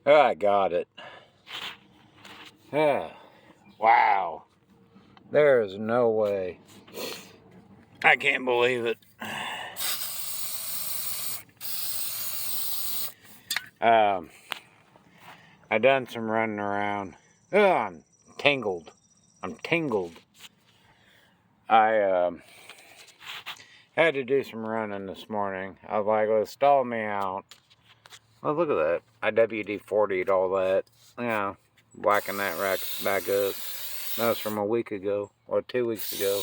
Oh, I got it. Yeah. Wow. There is no way. I can't believe it. I done some running around. Oh, I'm tingled. I'm tingled. I had to do some running this morning. I was like, well, stall me out. Well, look at that. I WD-40'd all that. Yeah, blacking that rack back up. That was from a week ago, or 2 weeks ago.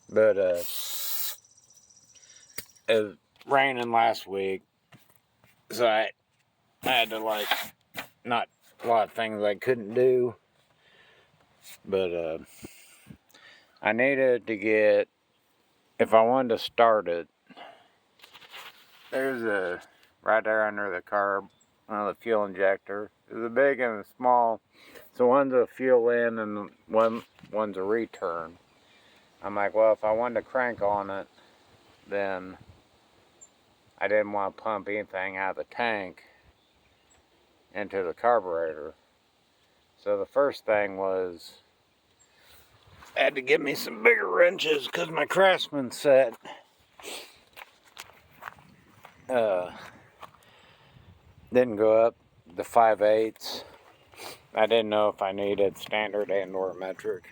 But, it was raining last week. So I had to, like, not a lot of things I couldn't do. But, I needed to get, if I wanted to start it, there's a, right there under the carb, the fuel injector. There's a big and a small. So one's a fuel in and one's a return. I'm like, well, if I wanted to crank on it, then I didn't want to pump anything out of the tank into the carburetor. So the first thing was, I had to get me some bigger wrenches because my Craftsman set didn't go up the 5/8. I didn't know if I needed standard and or metric.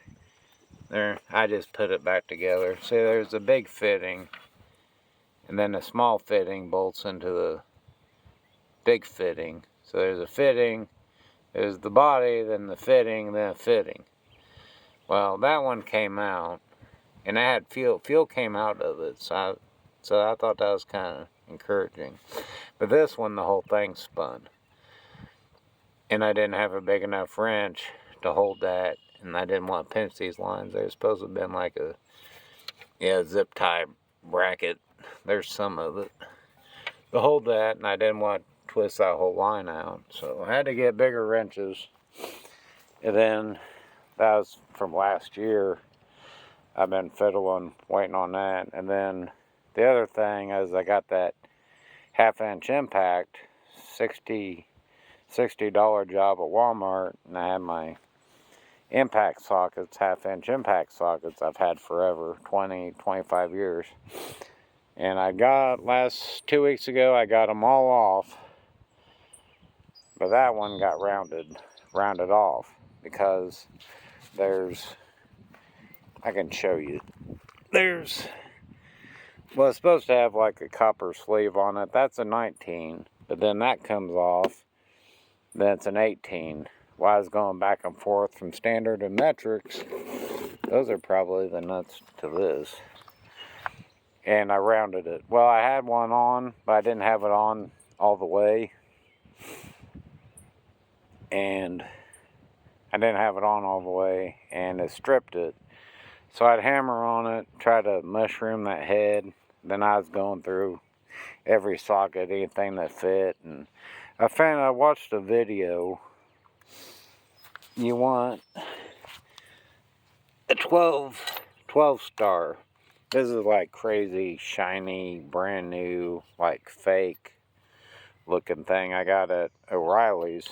There, I just put it back together. See, there's a big fitting, and then a small fitting bolts into the big fitting. So there's a fitting, there's the body, then the fitting, then a fitting. Well, that one came out, and I had fuel. Fuel came out of it, so I thought that was kind of encouraging. But this one, the whole thing spun, and I didn't have a big enough wrench to hold that, and I didn't want to pinch these lines. They were supposed to have been like a zip tie bracket. There's some of it to hold that, and I didn't want to twist that whole line out, so I had to get bigger wrenches. And then that was from last year. I've been fiddling, waiting on that. And then the other thing is I got that half-inch impact, $60 job at Walmart, and I had my impact sockets, half-inch impact sockets I've had forever, 20, 25 years. And I got, 2 weeks ago, I got them all off. But that one got rounded off because there's, I can show you, there's, well, it's supposed to have like a copper sleeve on it. That's a 19, but then that comes off, then it's an 18. Well, I was going back and forth from standard and metrics. Those are probably the nuts to this. And I rounded it. Well, I had one on, but I didn't have it on all the way. And I didn't have it on all the way, and it stripped it. So I'd hammer on it, try to mushroom that head. Then I was going through every socket, anything that fit. And I watched a video. You want a 12 star. This is like crazy, shiny, brand new, like fake looking thing I got at O'Reilly's.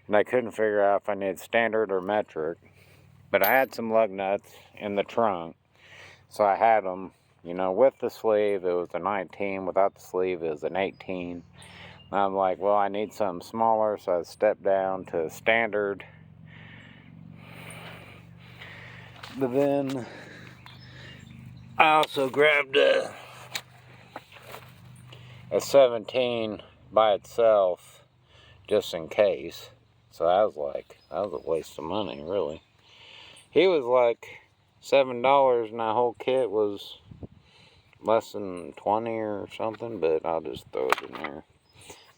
And I couldn't figure out if I needed standard or metric. But I had some lug nuts in the trunk. So I had them, with the sleeve, it was a 19. Without the sleeve, it was an 18. And I'm like, well, I need something smaller. So I stepped down to standard. But then I also grabbed a 17 by itself, just in case. So that was a waste of money, really. He was like $7, and that whole kit was less than 20 or something, but I'll just throw it in there.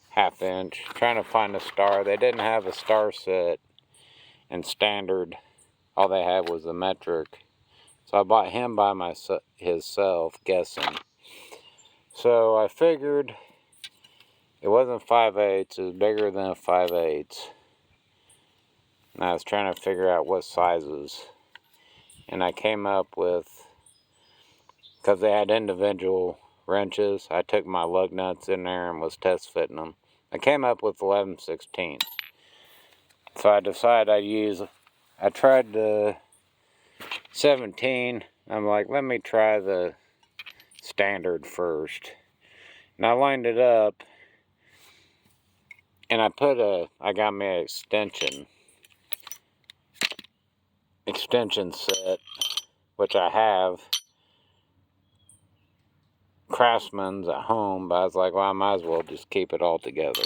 Half-inch, trying to find a star. They didn't have a star set in standard. All they had was a metric. So I bought him by himself, guessing. So I figured it wasn't 5/8, it was bigger than a 5/8. And I was trying to figure out what sizes. And I came up with, because they had individual wrenches, I took my lug nuts in there and was test fitting them. I came up with 11/16. So I decided I tried the 17. I'm like, let me try the standard first. And I lined it up, and I got me an extension set, which I have Craftsman's at home, but I was like, well, I might as well just keep it all together.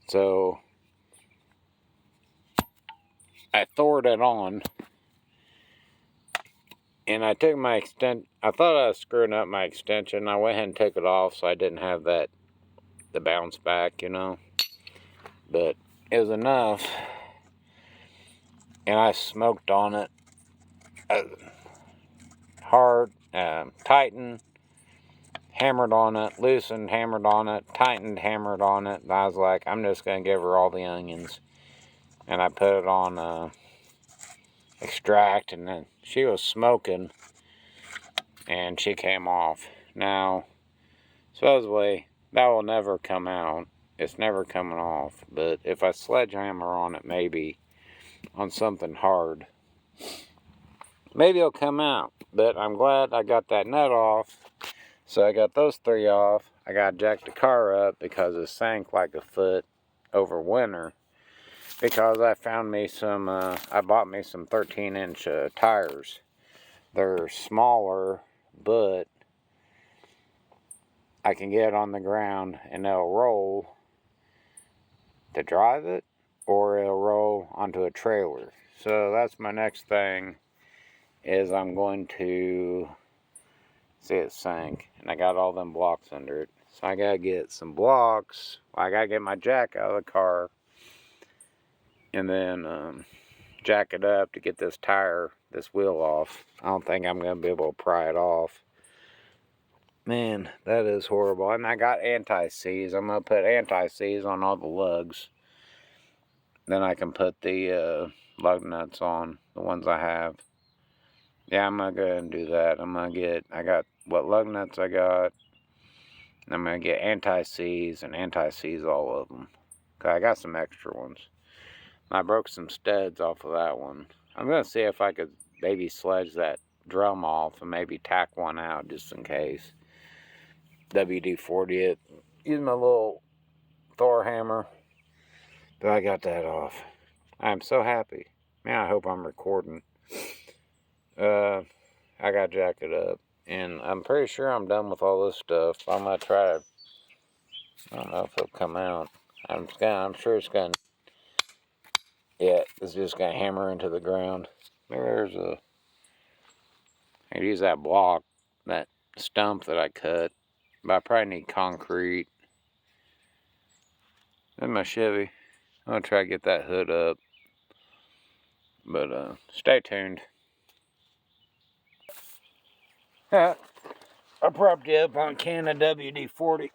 So I thored it on, and I took my I thought I was screwing up my extension. I went ahead and took it off so I didn't have the bounce back, you know. But it was enough, and I smoked on it hard, tightened, hammered on it, loosened, hammered on it, tightened, hammered on it. And I was like, I'm just going to give her all the onions. And I put it on extract, and then she was smoking, and she came off. Now, supposedly, that will never come out. It's never coming off. But if I sledgehammer on it, maybe, on something hard, maybe it'll come out. But I'm glad I got that nut off. So I got those 3 off. I got to jack the car up because it sank like a foot over winter. Because I found me some, I bought me some 13-inch tires. They're smaller, but I can get it on the ground and they'll roll to drive it, or it'll roll onto a trailer. So that's my next thing, is I'm going to see it sank, and I got all them blocks under it. So I gotta get some blocks. I gotta get my jack out of the car, and then jack it up to get this wheel off. I don't think I'm gonna be able to pry it off. Man, that is horrible. And I got anti-seize. I'm gonna put anti-seize on all the lugs. Then I can put the lug nuts on, the ones I have. Yeah, I'm gonna go ahead and do that. I got what lug nuts I got. I'm gonna get anti-seize and anti-seize all of them. Cause I got some extra ones. I broke some studs off of that one. I'm gonna see if I could maybe sledge that drum off and maybe tack one out just in case. WD-40 it. Use my little Thor hammer. But I got that off. I'm so happy. Man, I hope I'm recording. I got to jack it up. And I'm pretty sure I'm done with all this stuff. I'm going to try to, I don't know if it'll come out. I'm sure it's going to, yeah, it's just going to hammer into the ground. Maybe I could use that block, that stump that I cut. But I probably need concrete. And my Chevy. I'm going to try to get that hood up. But stay tuned. I propped you up on a can of WD-40.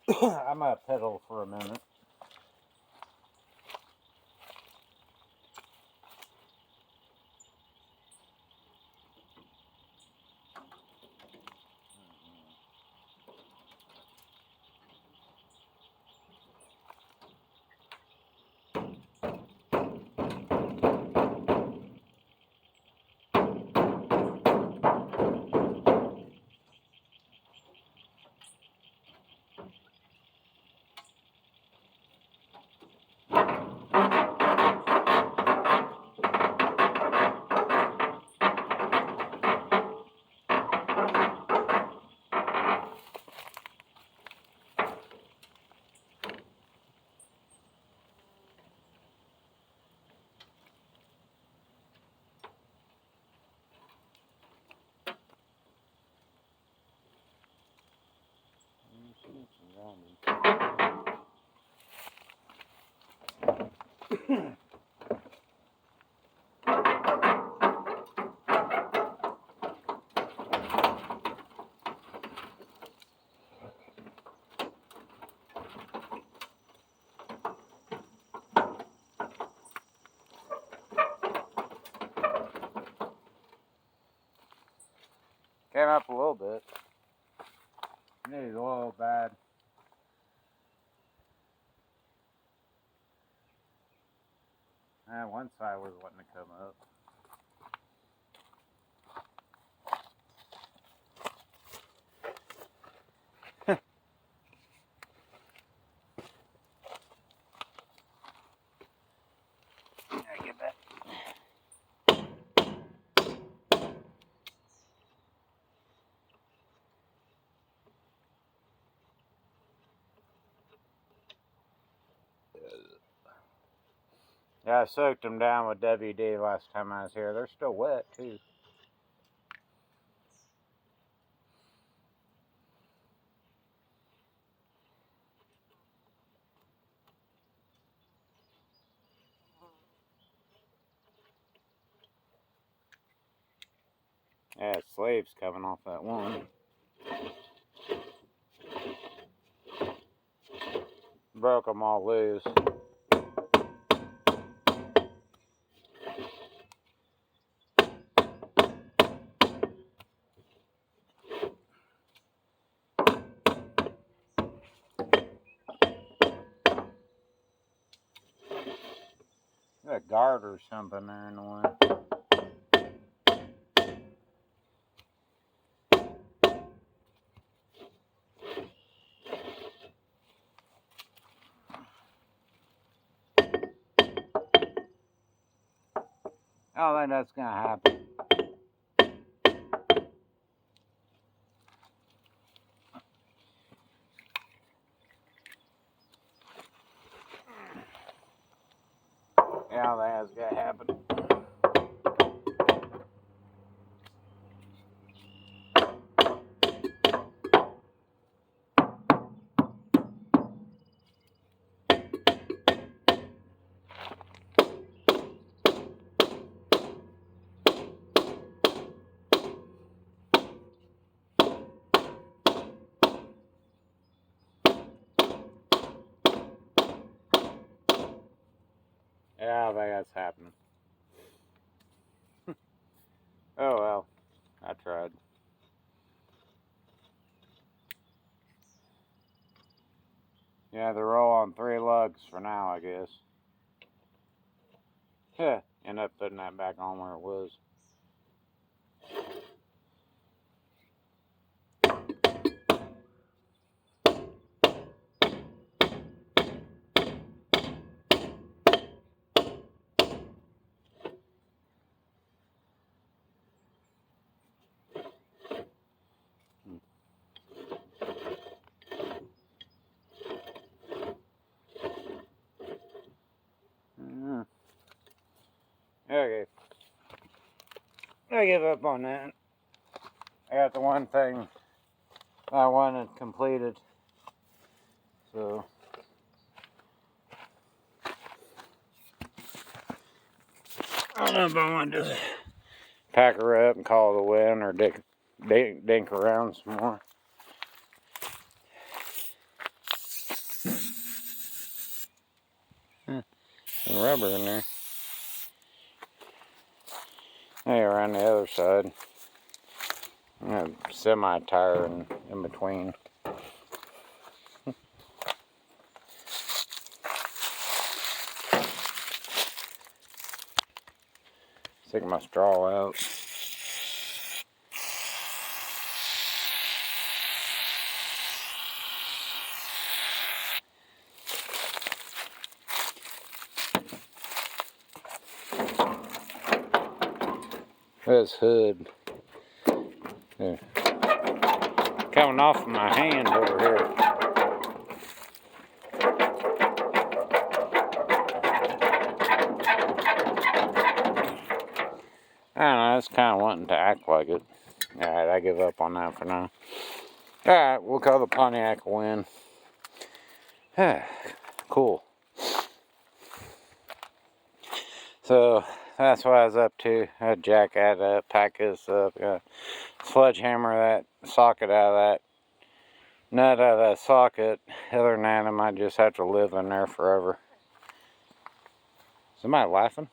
I might pedal for a minute. Came up a little bit. Needs oil bad. One side was wanting to come up. I get that. Yeah, I soaked them down with WD last time I was here. They're still wet too. Yeah, slaves coming off that one. Broke them all loose. Got a guard or something there in the way. I don't think that's gonna happen. Yeah, I don't think that's gonna happen. Yeah, I think that's happening. Oh well, I tried. Yeah, they're all on 3 lugs for now, I guess. Yeah, end up putting that back on where it was. Okay. I give up on that. I got the one thing I wanted completed. So I don't know if I want to just pack her up and call it a win or dink around some more. Some rubber in there. Hey, around the other side. A semi-tire in between. Stick my straw out. This hood. Yeah. Coming off of my hand over here. I don't know, it's kind of wanting to act like it. Alright, I give up on that for now. Alright, we'll call the Pontiac a win. Cool. So, that's what I was up to. I had Jack had to pack this up. Sledgehammer that socket out of that nut out of that socket. Other than that, I might just have to live in there forever. Somebody laughing?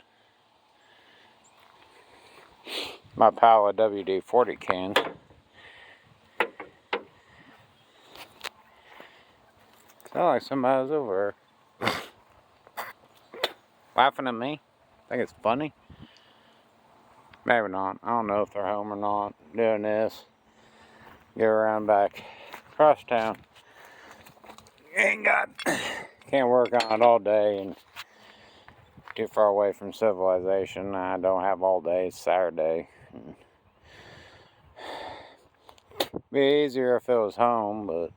My pile of WD-40 cans. Felt like somebody's over there. Laughing at me? Think it's funny? Maybe not. I don't know if they're home or not. Doing this. Get around back across town. Can't work on it all day and too far away from civilization. I don't have all day. It's Saturday. Be easier if it was home, but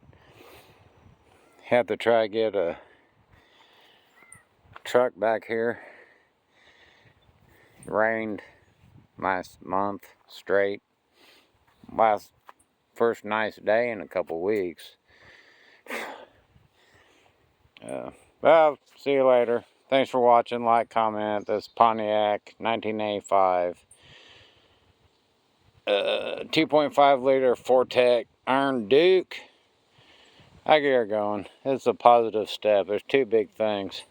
have to try to get a truck back here. It rained last month straight. First nice day in a couple weeks. Well, see you later. Thanks for watching. Like, comment. This Pontiac 1985 2.5 liter Fortec Iron Duke. I get her going. It's a positive step. There's two big things.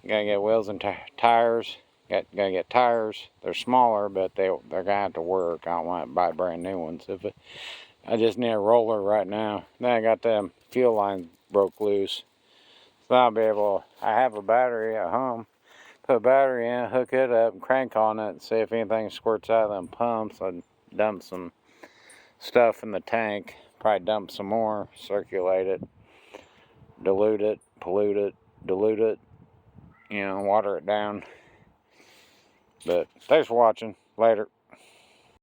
Gotta get wheels and tires. Gotta get tires. They're smaller, but they're gonna have to work. I don't want to buy brand new ones. I just need a roller right now. Then I got them fuel lines broke loose. So I'll be able. I have a battery at home. Put a battery in, hook it up, and crank on it, and see if anything squirts out of them pumps. I'd dump some stuff in the tank. Probably dump some more, circulate it, dilute it, pollute it, dilute it, you know, water it down. But thanks for watching. Later.